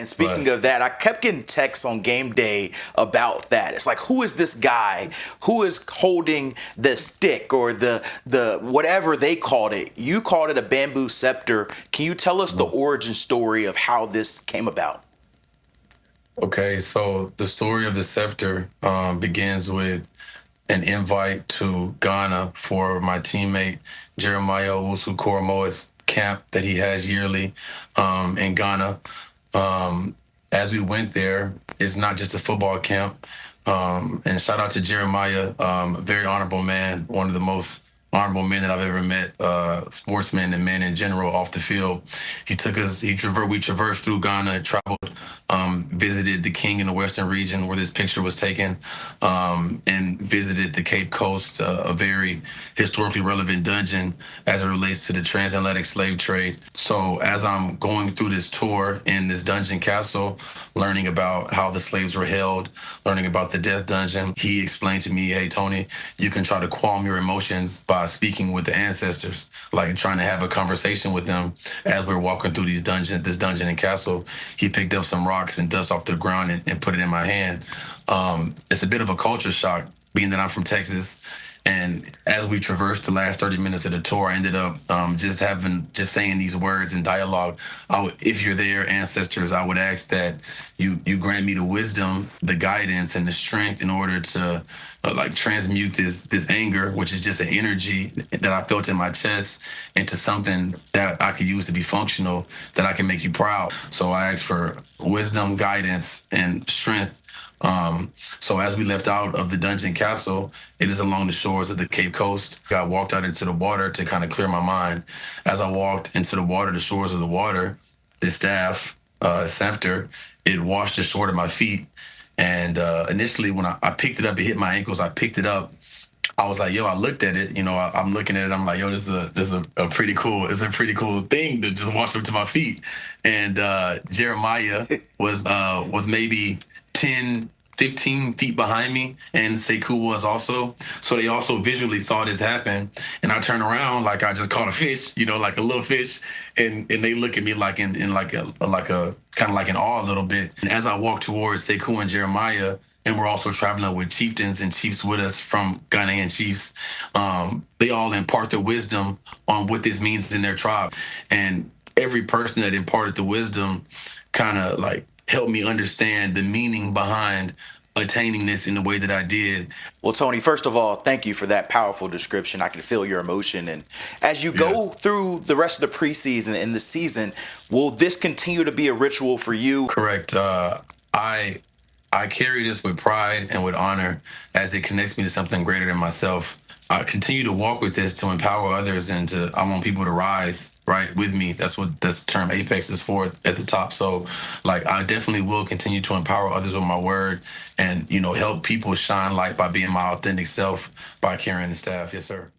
And speaking of that, I kept getting texts on game day about that. It's like, who is this guy? Who is holding the stick or the whatever they called it? You called it a bamboo scepter. Can you tell us the origin story of how this came about? Okay, so the story of the scepter begins with an invite to Ghana for my teammate Jeremiah Owusu-Koromoa's camp that he has yearly in Ghana. As we went there, it's not just a football camp. And shout out to Jeremiah, a very honorable man, one of the most honorable men that I've ever met, sportsmen and men in general off the field. We traversed through Ghana, traveled, visited the King in the Western region where this picture was taken, and visited the Cape Coast, a very historically relevant dungeon as it relates to the transatlantic slave trade. So as I'm going through this tour in this dungeon castle, learning about how the slaves were held, learning about the death dungeon, he explained to me, hey, Tony, you can try to calm your emotions by speaking with the ancestors, like trying to have a conversation with them as we're walking through this dungeon and castle. He picked up some rocks and dust off the ground and put it in my hand. It's a bit of a culture shock, being that I'm from Texas. And as we traversed the last 30 minutes of the tour, I ended up just saying these words in dialogue. If you're there, ancestors, I would ask that you grant me the wisdom, the guidance, and the strength in order to like transmute this anger, which is just an energy that I felt in my chest, into something that I could use to be functional, that I can make you proud. So I asked for wisdom, guidance, and strength. So as we left out of the dungeon castle, it is along the shores of the Cape Coast. I walked out into the water to kind of clear my mind. As I walked into the water, the shores of the water, the staff, scepter, it washed ashore to my feet. And initially, when I picked it up, it hit my ankles. I picked it up. I was like, yo, I looked at it, I'm looking at it. I'm like, yo, this is a pretty cool, it's a pretty cool thing to just wash up to my feet. And Jeremiah was maybe 10, 15 feet behind me, and Sekou was also. So they also visually saw this happen. And I turn around like I just caught a fish, like a little fish, and they look at me like in like a kind of like in awe a little bit. And as I walk towards Sekou and Jeremiah, and we're also traveling with chieftains and chiefs with us from Ghanaian chiefs, they all impart their wisdom on what this means in their tribe. And every person that imparted the wisdom kind of like helped me understand the meaning behind attaining this in the way that I did. Well, Tony, first of all, thank you for that powerful description. I can feel your emotion. And as you go through the rest of the preseason and the season, will this continue to be a ritual for you? Correct. I carry this with pride and with honor as it connects me to something greater than myself. I continue to walk with this to empower others, and I want people to rise right with me. That's what this term Apex is for at the top. So like, I definitely will continue to empower others with my word and, help people shine light by being my authentic self, by carrying the staff. Yes, sir.